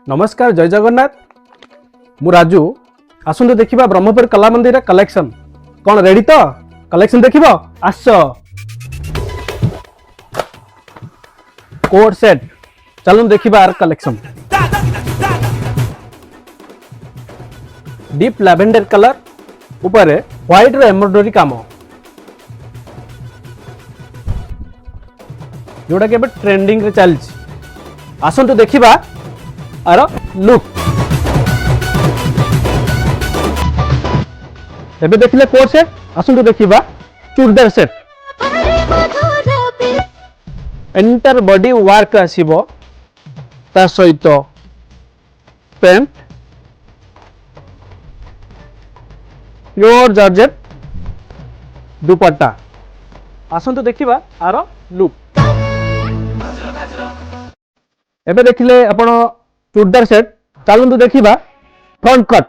नमस्कार जय जगन्नाथ मु राजू आसंतु देखिबा ब्रह्मपुर कला मंदिर कलेक्शन कौन रेडी तो कलेक्शन देखिबो आस कोट सेट चलो देखिबा आर कलेक्शन डीप लैवेंडर कलर ऊपर व्हाइट रो एम्ब्रॉयडरी काम जोड़ा के ट्रेंडिंग रे चलछि आसंतु देखिबा आर लुक एबे देखिले कोट सेट आसंतु देखिबा churidar set enter body work आसीबो ता सहित पैंट प्योर जॉर्जेट दुपट्टा आसंतु देखिबा आर लुक एबे देखिले आपण चूड़दार सेट चलंतु देखिबा front cut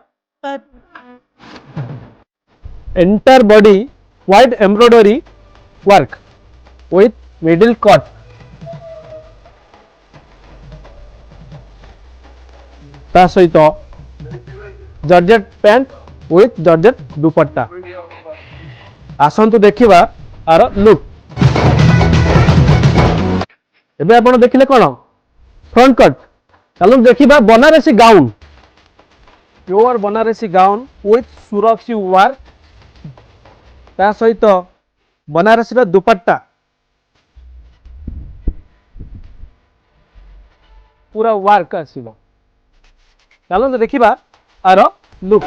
entire body white embroidery work with middle cut ता सहित georgette pant with georgette dupatta आसंतु देखिबा आर लुक एबे आपण देखिले कोन फ्रंट कट चलो देखिबा Banarasi gown pure Banarasi gown with सुरक्षी वर्क ता सहित बनारसी रा दुपट्टा पूरा वर्क आसीबो चलो देखिबा आर लुक